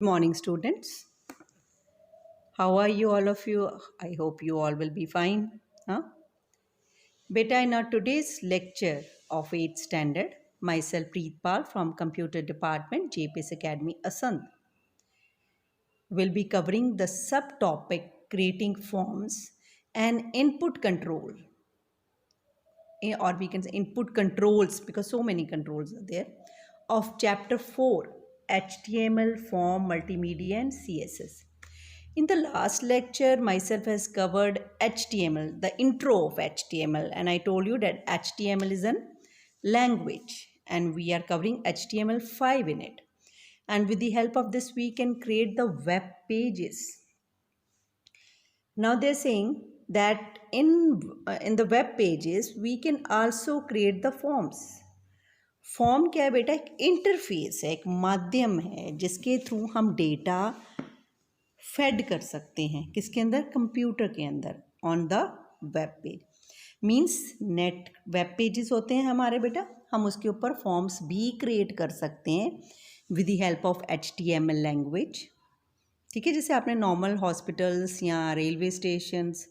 Morning, students. How are you, all of you? I hope you all will be fine. Huh? Beta, in our today's lecture of 8th standard, myself Preetpal from Computer Department, JPS Academy, Asant, will be covering the subtopic creating forms and input control, or we can say input controls because so many controls are there, of chapter 4 HTML, form, multimedia, and CSS. In the last lecture, myself has covered HTML, the intro of HTML, and I told you that HTML is a language and we are covering HTML5 in it. And with the help of this, we can create the web pages. Now they're saying that in the web pages, we can also create the forms. Form क्या है बेटा? एक interface है, एक माध्यम है जिसके through हम डेटा फेड कर सकते हैं। किसके अंदर? कंप्यूटर के अंदर, on the web page. Means net web pages होते हैं हमारे बेटा, हम उसके ऊपर फॉर्म्स भी क्रिएट कर सकते हैं with the help of HTML language. ठीक है, जैसे आपने नॉर्मल हॉस्पिटल्स या रेलवे स्टेशंस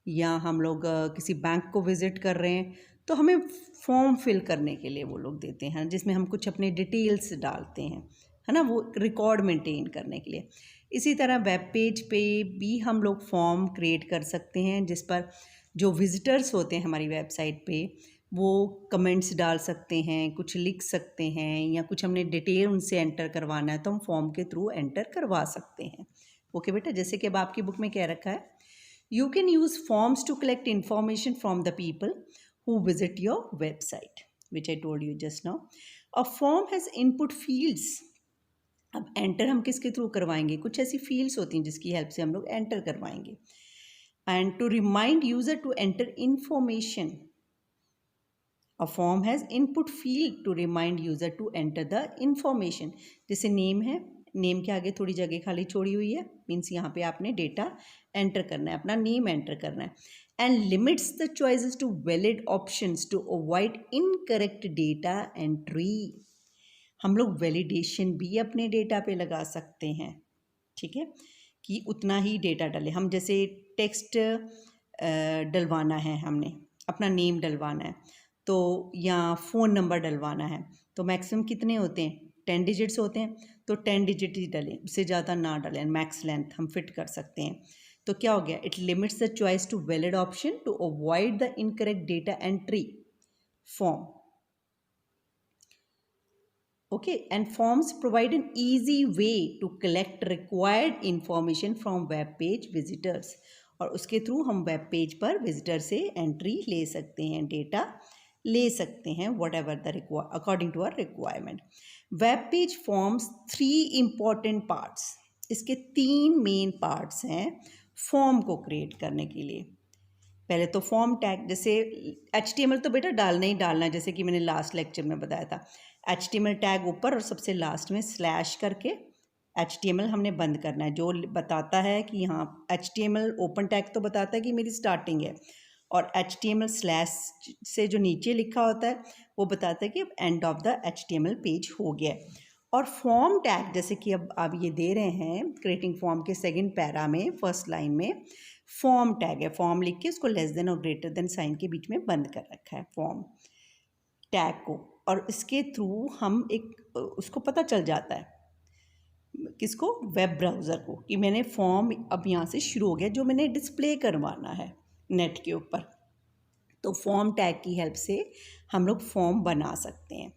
या हम लोग किसी बैंक को विज़िट कर रहे हैं तो हमें फॉर्म फिल करने के लिए वो लोग देते हैं, जिसमें हम कुछ अपने डिटेल्स डालते हैं, है ना, वो रिकॉर्ड मेंटेन करने के लिए। इसी तरह वेब पेज पे भी हम लोग फॉर्म क्रिएट कर सकते हैं जिस पर जो विजिटर्स होते हैं हमारी वेबसाइट पे वो कमेंट्स डाल सकते हैं, कुछ लिख सकते हैं, या कुछ हमने डिटेल उनसे एंटर करवाना है तो हम फॉर्म के थ्रू एंटर करवा सकते हैं। ओके बेटा, जैसे कि अब आपकी बुक में कह रखा है, you can use forms to collect information from the people who visit your website, which I told you just now. A form has input fields. अब एंटर हम किसके थ्रू करवाएंगे? कुछ ऐसी फील्ड्स होती हैं जिसकी हेल्प से हम लोग एंटर करवाएंगे। And to remind user to enter information, a form has input field to remind user to enter the information. जैसे नेम है, नेम के आगे थोड़ी जगह खाली छोड़ी हुई है, मीन्स यहाँ पे आपने डेटा एंटर करना है, अपना नेम एंटर करना है। And limits the choices to valid options to avoid incorrect data entry. हम लोग वैलिडेशन भी अपने डेटा पे लगा सकते हैं, ठीक है, कि उतना ही डेटा डालें हम। जैसे टेक्स्ट डलवाना है, हमने अपना नेम डलवाना है तो, या फ़ोन नंबर डलवाना है तो मैक्सिमम कितने होते हैं? 10 डिजिट्स होते हैं, तो 10 डिजिट ही डालें, उससे ज़्यादा ना डालें। मैक्स लेंथ हम फिट कर सकते हैं। तो क्या हो गया? It limits the choice to valid option to avoid the incorrect data entry form. Okay, and forms provide an easy way to collect required information from web page visitors, और उसके थ्रू हम वेब पेज पर visitor से entry ले सकते हैं, data ले सकते हैं, whatever the according to our requirement. Web page forms 3 important parts. इसके 3 मेन पार्ट्स हैं फॉर्म को क्रिएट करने के लिए। पहले तो फॉर्म टैग, जैसे HTML तो बेटा डालना ही डालना है, जैसे कि मैंने लास्ट लेक्चर में बताया था। HTML टैग ऊपर और सबसे लास्ट में स्लैश करके HTML हमने बंद करना है, जो बताता है कि यहाँ HTML ओपन टैग तो बताता है कि मेरी स्टार्टिंग है, और HTML स्लैश से जो नीचे लिखा होता है वो बताता है कि अब end of the HTML page हो गया है। और फॉर्म टैग, जैसे कि अब आप ये दे रहे हैं क्रिएटिंग फॉर्म के सेकंड पैरा में फर्स्ट लाइन में फॉर्म टैग है, फॉर्म लिख के उसको लेस देन और ग्रेटर देन साइन के बीच में बंद कर रखा है फॉर्म टैग को, और इसके थ्रू हम एक उसको पता चल जाता है, किसको? वेब ब्राउज़र को, कि मैंने फॉर्म अब यहाँ से शुरू हो गया जो मैंने डिस्प्ले करवाना है नेट के ऊपर। तो फॉर्म टैग की हेल्प से हम लोग फॉर्म बना सकते हैं।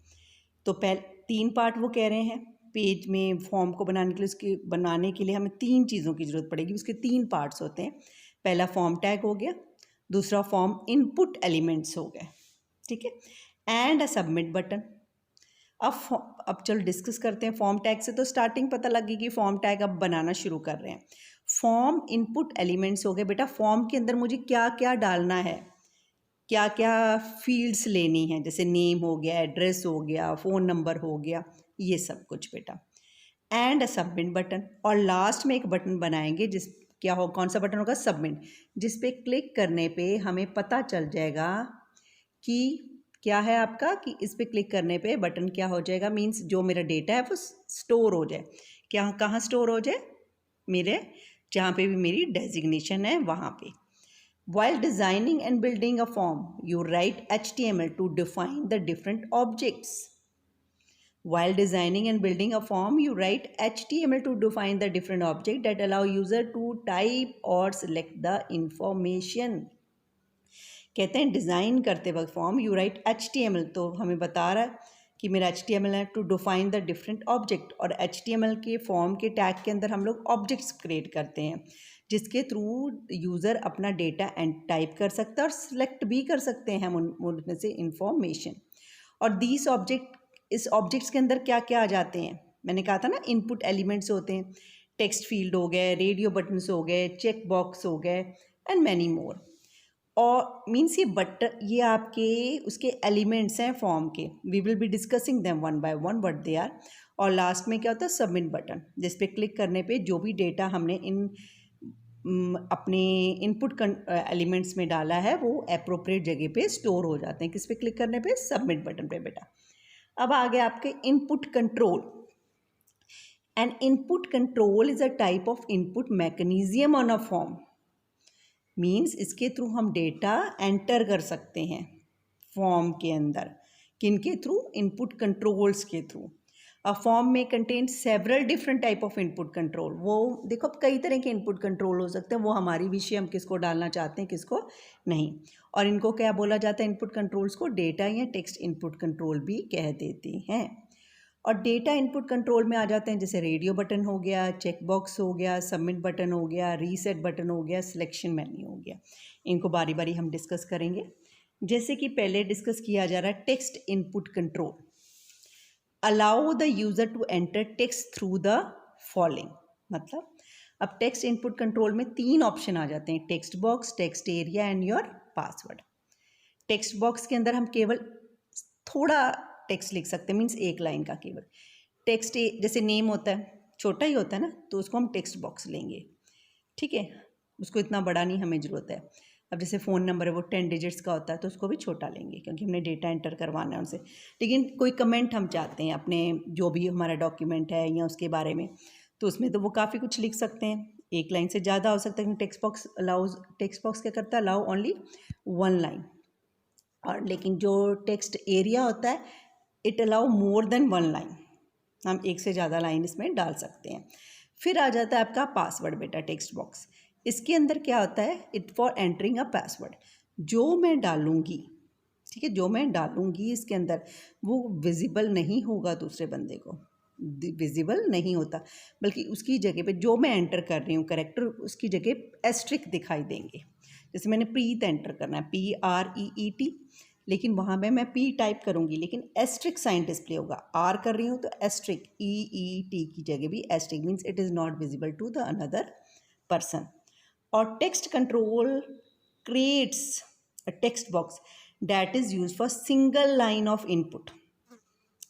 तो पहले 3 पार्ट वो कह रहे हैं पेज में फॉर्म को बनाने के लिए। उसके बनाने के लिए हमें 3 चीज़ों की ज़रूरत पड़ेगी, उसके 3 पार्ट्स होते हैं। पहला फॉर्म टैग हो गया, दूसरा फॉर्म इनपुट एलिमेंट्स हो गए, ठीक है, एंड अ सबमिट बटन। अब चलो डिस्कस करते हैं फॉर्म टैग से। तो स्टार्टिंग पता लगी कि फॉर्म टैग अब बनाना शुरू कर रहे हैं। फॉर्म इनपुट एलिमेंट्स हो गए बेटा, फॉर्म के अंदर मुझे क्या क्या डालना है, क्या क्या फील्ड्स लेनी है, जैसे नेम हो गया, एड्रेस हो गया, फ़ोन नंबर हो गया, ये सब कुछ बेटा। एंड अ सबमिट बटन, और लास्ट में एक बटन बनाएंगे जिस क्या हो, कौन सा बटन होगा? सबमिट, जिस पे क्लिक करने पे हमें पता चल जाएगा कि क्या है आपका, कि इस पे क्लिक करने पे बटन क्या हो जाएगा, मीन्स जो मेरा डेटा है वो स्टोर हो जाए, क्या कहाँ स्टोर हो जाए, मेरे जहाँ पे भी मेरी डेजिग्नेशन है वहाँ पे. While designing and building a form, you write HTML to define the different objects. While designing and building a form, you write HTML to define the different objects that allow user to type or select the information. कहते हैं design करते वक्त form you right HTML, तो हमें बता रहा है कि मेरा HTML है to define the different object. और HTML के फॉर्म के टैग के अंदर हम लोग ऑब्जेक्ट्स क्रिएट करते हैं जिसके थ्रू यूज़र अपना डेटा एंड टाइप कर सकता है और सिलेक्ट भी कर सकते हैं हम उनमें से इंफॉर्मेशन. और दीज ऑब्जेक्ट, इस ऑब्जेक्ट्स के अंदर क्या क्या आ जाते हैं, मैंने कहा था ना इनपुट एलिमेंट्स होते हैं. टेक्स्ट फील्ड हो गए, रेडियो बटन्स हो गए, चेक बॉक्स हो गए एंड मैनी मोर. और मीन्स ये आपके उसके एलिमेंट्स हैं फॉर्म के. We will be discussing them one by one what they are. और लास्ट में क्या होता है, सबमिट बटन, जिस पे क्लिक करने पे जो भी डेटा हमने इन अपने इनपुट एलिमेंट्स में डाला है वो अप्रोप्रिएट जगह पे स्टोर हो जाते हैं. किस पे क्लिक करने पे, सबमिट बटन पे बेटा. अब आ गया आपके input control. And input control is a type of input mechanism on a form. Means इसके थ्रू हम डेटा एंटर कर सकते हैं फॉर्म के अंदर. किन के थ्रू, इनपुट कंट्रोल्स के थ्रू. अ फॉर्म में contain several different type of input control. वो देखो अब कई तरह के इनपुट कंट्रोल हो सकते हैं, वो हमारी विषय, हम किसको डालना चाहते हैं किसको नहीं. और इनको क्या बोला जाता है, इनपुट कंट्रोल्स को डेटा या टेक्स्ट इनपुट कंट्रोल भी कह देते हैं. और डेटा इनपुट कंट्रोल में आ जाते हैं जैसे रेडियो बटन हो गया, चेक बॉक्स हो गया, सबमिट बटन हो गया, रीसेट बटन हो गया, सिलेक्शन मेन्यू हो गया. इनको बारी बारी हम डिस्कस करेंगे. जैसे कि पहले डिस्कस किया जा रहा है text input control. Allow the user to enter text through the following. मतलब अब टेक्स्ट इनपुट कंट्रोल में 3 ऑप्शन आ जाते हैं, text box, text area and your password. Text box के अंदर हम केवल थोड़ा टेक्स्ट लिख सकते हैं, मीन्स एक लाइन का केवल टेक्स्ट. जैसे नेम होता है, छोटा ही होता है ना, तो उसको हम टेक्स्ट बॉक्स लेंगे. ठीक है, उसको इतना बड़ा नहीं हमें ज़रूरत है. अब जैसे फ़ोन नंबर है वो 10 डिजिट्स का होता है, तो उसको भी छोटा लेंगे क्योंकि हमने डेटा एंटर करवाना है उनसे. लेकिन कोई कमेंट हम चाहते हैं अपने जो भी हमारा डॉक्यूमेंट है या उसके बारे में, तो उसमें तो वो काफ़ी कुछ लिख सकते हैं. एक लाइन से ज़्यादा हो सकता है. टेक्स्ट बॉक्स क्या करता है, अलाउ ओनली 1 लाइन. और लेकिन जो टेक्स्ट एरिया होता है, it allow more than 1 line. हम एक से ज़्यादा लाइन इसमें डाल सकते हैं. फिर आ जाता है आपका पासवर्ड बेटा, टेक्स्ट बॉक्स. इसके अंदर क्या होता है, it for entering a password. जो मैं डालूँगी, ठीक है, जो मैं डालूँगी इसके अंदर वो विजिबल नहीं होगा दूसरे बंदे को, विजिबल नहीं होता, बल्कि उसकी जगह पे जो मैं एंटर कर रही हूँ करेक्टर, उसकी जगह एस्ट्रिक दिखाई देंगे. जैसे मैंने प्रीत एंटर करना है, PREET, लेकिन वहाँ पे मैं P टाइप करूँगी लेकिन एस्ट्रिक साइन डिस्प्ले होगा. R कर रही हूँ तो एस्ट्रिक, EET की जगह भी asterisk, means it is not visible to the another person. और text control creates a text box that is use for single line of input.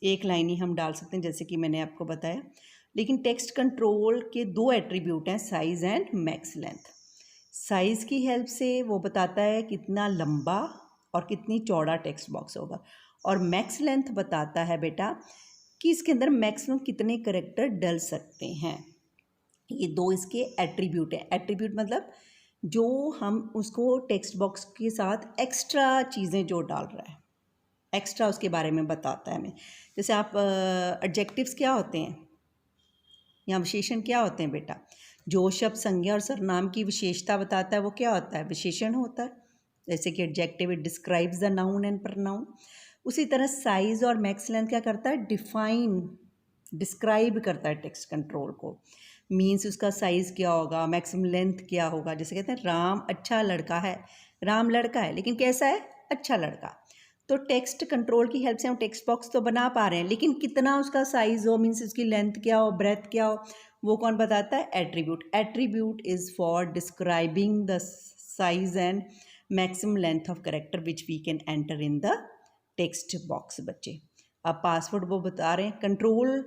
एक लाइन ही हम डाल सकते हैं जैसे कि मैंने आपको बताया. लेकिन टेक्स्ट कंट्रोल के 2 एट्रीब्यूट हैं, size and max length. Size की हेल्प से वो बताता है कितना लंबा और कितनी चौड़ा टेक्स्ट बॉक्स होगा. और मैक्स लेंथ बताता है बेटा कि इसके अंदर मैक्सिमम कितने करेक्टर डल सकते हैं. ये 2 इसके एट्रीब्यूट हैं. एट्रीब्यूट मतलब जो हम उसको टेक्स्ट बॉक्स के साथ एक्स्ट्रा चीज़ें जो डाल रहा है, एक्स्ट्रा उसके बारे में बताता है हमें. जैसे आप एडजेक्टिव्स क्या होते हैं या विशेषण क्या होते हैं बेटा, जो शब्द संज्ञा और सर्वनाम की विशेषता बताता है वो क्या होता है, विशेषण होता है. जैसे कि adjective, it describes the noun and pronoun. उसी तरह साइज़ और मैक्स लेंथ क्या करता है, डिस्क्राइब करता है टेक्स्ट कंट्रोल को. मीन्स उसका साइज़ क्या होगा, मैक्सिमम लेंथ क्या होगा. जैसे कहते हैं राम अच्छा लड़का है, राम लड़का है लेकिन कैसा है, अच्छा लड़का. तो टेक्स्ट कंट्रोल की हेल्प से हम टेक्स्ट बॉक्स तो बना पा रहे हैं, लेकिन कितना उसका साइज़ हो, मीन्स उसकी लेंथ क्या हो, ब्रेथ क्या हो, वो कौन बताता है, attribute. Attribute is for describing the size and maximum length of character which we can enter in the text box बच्चे. अब पासवर्ड वो बता रहे हैं. Control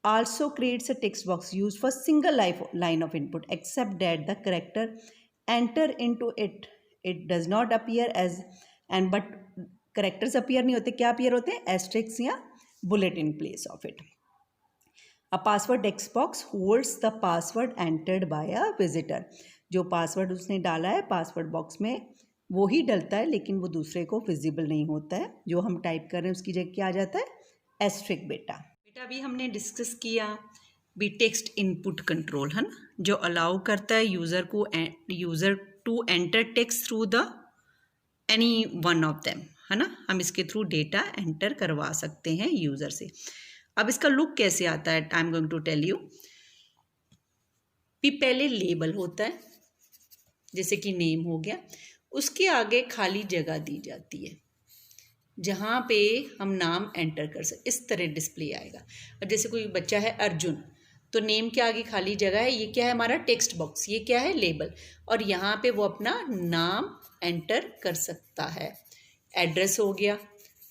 also creates a text box used for single line of input except that the character enter into it does not appear as and but characters appear नहीं होते, क्या appear होते हैं, asterisks या bullet in place of it. A password text box holds the password entered by a visitor. जो password उसने डाला है पासवर्ड बॉक्स में वो ही डलता है, लेकिन वो दूसरे को विजिबल नहीं होता है। जो हम टाइप कर रहे हैं उसकी जगह क्या आ जाता है, एस्ट्रिक बेटा। अभी हमने डिस्कस किया भी टेक्स्ट इनपुट कंट्रोल, है ना, जो अलाउ करता है user to enter text through the any one of them, है ना। हम इसके थ्रू डेटा एंटर करवा सकते हैं यूज़र से। अब इसका लुक कैसे आता है, I am going to tell you. पहले लेबल होता है, जैसे कि नेम हो गया, उसके आगे खाली जगह दी जाती है जहाँ पे हम नाम एंटर कर सकते। इस तरह डिस्प्ले आएगा। अब जैसे कोई बच्चा है अर्जुन, तो नेम के आगे खाली जगह है, ये क्या है हमारा टेक्स्ट बॉक्स, ये क्या है लेबल, और यहाँ पे वो अपना नाम एंटर कर सकता है। एड्रेस हो गया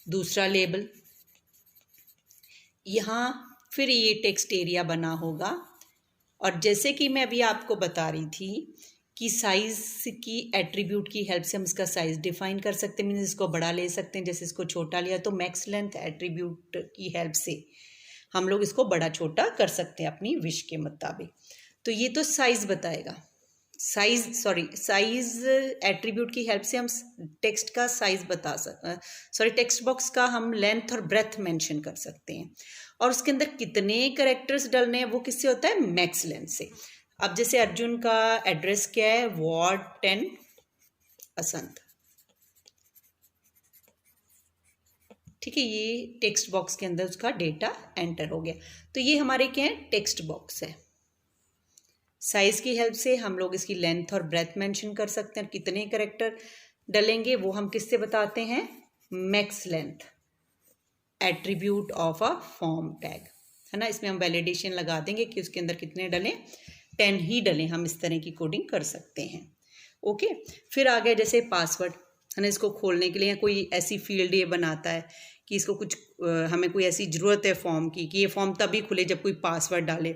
दूसरा लेबल, यहाँ फिर ये टेक्स्ट एरिया बना होगा। और जैसे कि मैं अभी आपको बता रही थी कि साइज़ की एट्रीब्यूट की हेल्प से हम इसका साइज़ डिफाइन कर सकते हैं, मीन्स इसको बड़ा ले सकते हैं। जैसे इसको छोटा लिया तो मैक्स लेंथ एट्रीब्यूट की हेल्प से हम लोग इसको बड़ा छोटा कर सकते हैं अपनी विश के मुताबिक। तो ये तो साइज़ बताएगा, साइज़ एट्रीब्यूट की हेल्प से हम टेक्स्ट का साइज़ बता टेक्स्ट बॉक्स का हम लेंथ और ब्रेथ मेंशन कर सकते हैं। और उसके अंदर कितने कैरेक्टर्स डालने हैं वो किससे होता है, मैक्स लेंथ से। अब जैसे अर्जुन का एड्रेस क्या है, वार्ड 10 असंत, ठीक है। ये टेक्स्ट बॉक्स के अंदर उसका डेटा एंटर हो गया। तो ये हमारे क्या है, टेक्स्ट बॉक्स है। साइज की हेल्प से हम लोग इसकी लेंथ और ब्रेथ मेंशन कर सकते हैं। कितने कैरेक्टर डलेंगे वो हम किससे बताते हैं, max length attribute of a form tag, है ना। इसमें हम वैलिडेशन लगा देंगे कि उसके अंदर कितने डलें, 10 ही डलें। हम इस तरह की कोडिंग कर सकते हैं। ओके, फिर आ गया जैसे पासवर्ड, है ना। इसको खोलने के लिए कोई ऐसी फील्ड ये बनाता है कि इसको कुछ हमें कोई ऐसी ज़रूरत है फॉर्म की कि ये फॉर्म तभी खुले जब कोई पासवर्ड डाले।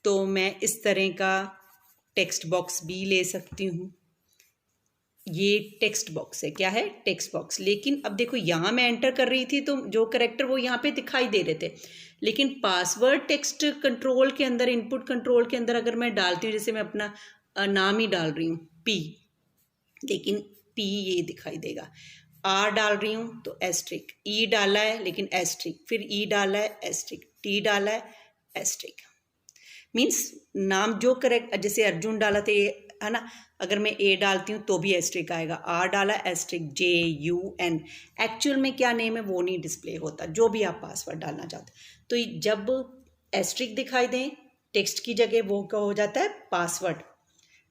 तो मैं इस तरह का टेक्स्ट बॉक्स भी ले सकती हूँ। ये टेक्स्ट बॉक्स है, क्या है, टेक्स्ट बॉक्स। लेकिन अब देखो यहाँ मैं एंटर कर रही थी तो जो कैरेक्टर वो यहाँ पे दिखाई दे रहे थे, लेकिन पासवर्ड टेक्स्ट कंट्रोल के अंदर, इनपुट कंट्रोल के अंदर अगर मैं डालती हूँ, जैसे मैं अपना नाम ही डाल रही हूँ पी, लेकिन पी ये दिखाई देगा। आर डाल रही हूँ तो एस्ट्रिक, ई डाला है लेकिन एस्ट्रिक, फिर ई डाला है एस्ट्रिक, टी डाला है एस्ट्रिक। मीन्स नाम जो करेक्ट, जैसे अर्जुन डाला था ये, है ना, अगर मैं ए डालती हूँ तो भी एस्ट्रिक आएगा। आर डाला asterisk, J U N, actual में क्या नेम है वो नहीं डिस्प्ले होता, जो भी आप पासवर्ड डालना चाहते। तो जब एस्ट्रिक दिखाई दें टेक्स्ट की जगह, वो क्या हो जाता है, password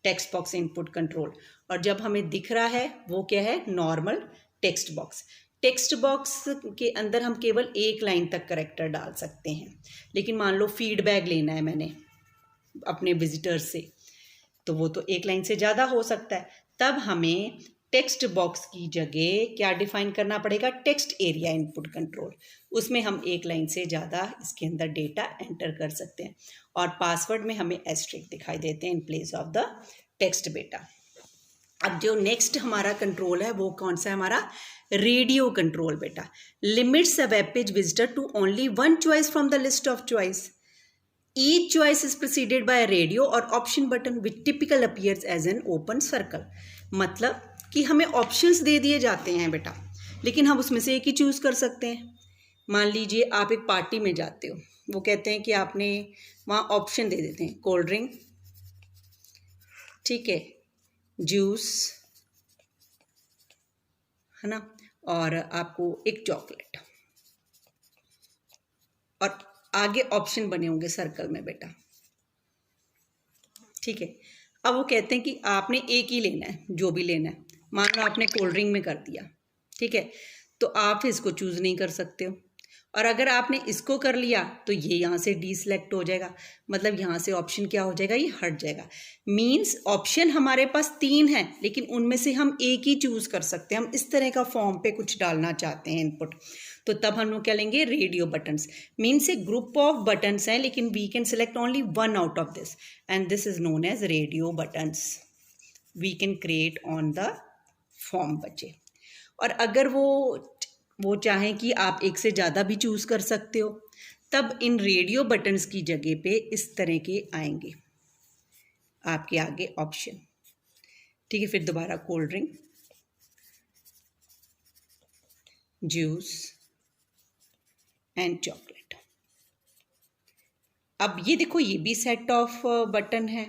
text box input control. और जब हमें दिख रहा है वो क्या है, normal text box. Text box के अंदर हम केवल एक लाइन तक करेक्टर डाल सकते हैं। लेकिन मान लो फीडबैक लेना है मैंने अपने विजिटर्स से, तो वो तो एक लाइन से ज़्यादा हो सकता है। तब हमें टेक्स्ट बॉक्स की जगह क्या डिफाइन करना पड़ेगा, टेक्स्ट एरिया इनपुट कंट्रोल। उसमें हम एक लाइन से ज़्यादा इसके अंदर डेटा एंटर कर सकते हैं। और पासवर्ड में हमें एस्ट्रिक दिखाई देते हैं in place of the text बेटा। अब जो नेक्स्ट हमारा कंट्रोल है वो कौन सा है, हमारा रेडियो कंट्रोल बेटा। Limits a web page visitor to only one choice from the list of choice. Each choice is preceded by a radio or option button which typically appears as an open circle। मतलब कि हमें options दे दिए जाते हैं बेटा, लेकिन हम उसमें से एक ही चूज़ कर सकते हैं। मान लीजिए आप एक पार्टी में जाते हो, वो कहते हैं कि आपने वहाँ ऑप्शन दे देते हैं, कोल्ड ड्रिंक, ठीक है, जूस, है ना, और आपको एक चॉकलेट, और आगे ऑप्शन बने होंगे सर्कल में बेटा, ठीक है। अब वो कहते हैं कि आपने एक ही लेना है, जो भी लेना है। मान लो आपने कोल्ड ड्रिंक में कर दिया, ठीक है, तो आप इसको चूज़ नहीं कर सकते हो। और अगर आपने इसको कर लिया तो ये यहाँ से डी सेलेक्ट हो जाएगा, मतलब यहाँ से ऑप्शन क्या हो जाएगा, ये हट जाएगा। मीन्स ऑप्शन हमारे पास 3 हैं, लेकिन उनमें से हम एक ही चूज़ कर सकते हैं। हम इस तरह का फॉर्म पे कुछ डालना चाहते हैं इनपुट, तो तब हम लोग क्या लेंगे, radio buttons. Means a group of buttons हैं, लेकिन we can select only one out of this, and this is known as radio buttons we can create on the form बच्चे। और अगर वो चाहें कि आप एक से ज़्यादा भी चूज़ कर सकते हो, तब इन रेडियो बटन्स की जगह पे इस तरह के आएंगे आपके आगे ऑप्शन। ठीक है, फिर दोबारा cold drink, juice and chocolate. अब ये देखो, ये भी सेट ऑफ बटन है,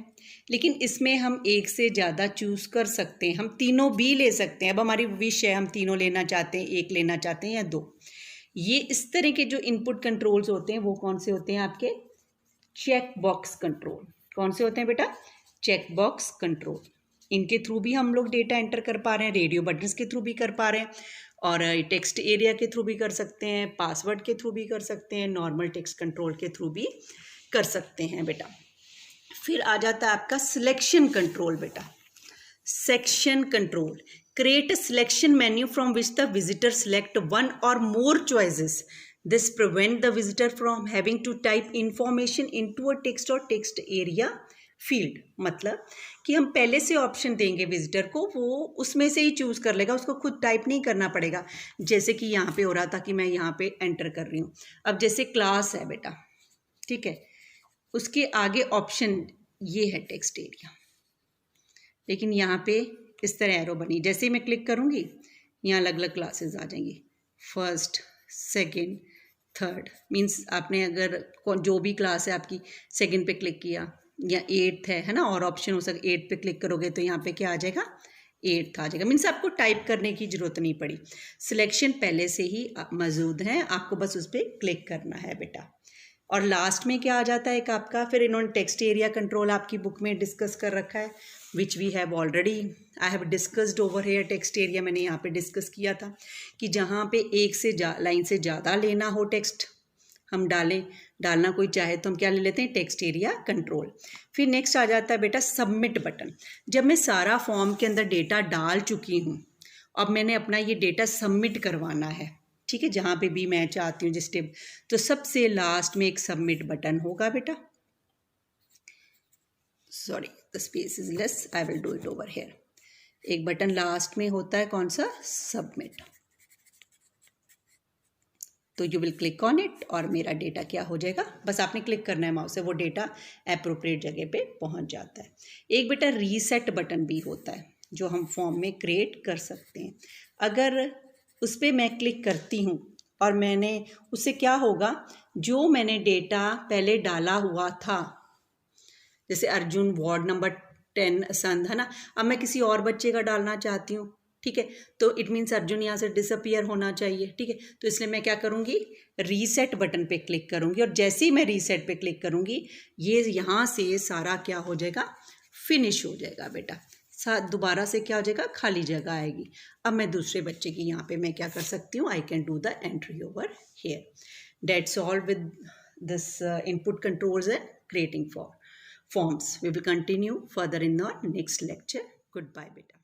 लेकिन इसमें हम एक से ज़्यादा चूज़ कर सकते हैं, हम तीनों भी ले सकते हैं। अब हमारी विश है, हम तीनों लेना चाहते हैं, एक लेना चाहते हैं या दो। ये इस तरह के जो इनपुट कंट्रोल्स होते हैं वो कौन से होते हैं आपके? Check box control. कौन से होते हैं बेटा? Check box control. इनके थ्रू भी हम लोग डेटा एंटर कर पा रहे हैं, रेडियो बटन्स के थ्रू भी कर पा रहे हैं, और टेक्स्ट एरिया के थ्रू भी कर सकते हैं, पासवर्ड के थ्रू भी कर सकते हैं, नॉर्मल टेक्स्ट कंट्रोल के थ्रू भी कर सकते हैं बेटा। फिर आ जाता है आपका सिलेक्शन कंट्रोल बेटा। Section control, create a selection menu from which the visitor select one or more choices. This prevent the visitor from having to type information into a text or text area field. मतलब कि हम पहले से option देंगे visitor को, वो उसमें से ही चूज़ कर लेगा, उसको खुद टाइप नहीं करना पड़ेगा। जैसे कि यहाँ पे हो रहा था कि मैं यहाँ पे एंटर कर रही हूँ। अब जैसे क्लास है बेटा, ठीक है, उसके आगे ऑप्शन ये है टेक्स्ट एरिया, लेकिन यहाँ पे इस तरह एरो बनी, जैसे ही मैं क्लिक करूँगी यहाँ अलग अलग क्लासेस आ जाएंगी, फर्स्ट, सेकंड, थर्ड। मींस आपने अगर जो भी क्लास है आपकी, सेकंड पे क्लिक किया, या एट्थ है ना, और ऑप्शन हो सके एट्थ पे क्लिक करोगे तो यहाँ पे क्या आ जाएगा? एट्थ आ जाएगा। मीन्स आपको टाइप करने की ज़रूरत नहीं पड़ी, सिलेक्शन पहले से ही मौजूद है, आपको बस उस पर क्लिक करना है बेटा। और लास्ट में क्या आ जाता है एक आपका, फिर इन्होंने टेक्स्ट एरिया कंट्रोल आपकी बुक में डिस्कस कर रखा है, which we have already, I have discussed over here. Text area मैंने यहाँ पे डिस्कस किया था कि जहाँ पे एक से लाइन से ज़्यादा लेना हो टेक्स्ट हम डालना कोई चाहे तो हम क्या ले लेते हैं? Text area control. फिर नेक्स्ट आ जाता है बेटा सबमिट बटन। जब मैं सारा फॉर्म के अंदर डेटा डाल चुकी हूँ, अब मैंने अपना ये डेटा सबमिट करवाना है, ठीक है, जहाँ पे भी मैं चाहती हूँ जिस टेब, तो सबसे लास्ट में एक सबमिट बटन होगा बेटा। Sorry, the space is less, I will do it over here. एक बटन लास्ट में होता है, कौन सा? सबमिट। तो you will click on it और मेरा डेटा क्या हो जाएगा? बस आपने क्लिक करना है माउस से, वो डेटा एप्रोप्रिएट जगह पे पहुंच जाता है। एक बेटा रीसेट बटन भी होता है जो हम फॉर्म में क्रिएट कर सकते हैं। अगर उस पर मैं क्लिक करती हूँ और मैंने, उससे क्या होगा, जो मैंने डेटा पहले डाला हुआ था, जैसे अर्जुन वार्ड नंबर 10 संध है ना, अब मैं किसी और बच्चे का डालना चाहती हूँ, ठीक है, तो इट मीन्स अर्जुन यहाँ से डिसअपियर होना चाहिए, ठीक है, तो इसलिए मैं क्या करूँगी? रीसेट बटन पे क्लिक करूँगी, और जैसे ही मैं रीसेट पे क्लिक करूँगी ये यहाँ से सारा क्या हो जाएगा? फिनिश हो जाएगा बेटा। दोबारा से क्या हो जाएगा? खाली जगह आएगी। अब मैं दूसरे बच्चे की यहाँ पे मैं क्या कर सकती हूँ? I can do the entry over here. That's all with this input controls and creating forms. We will continue further in our next lecture. Goodbye beta.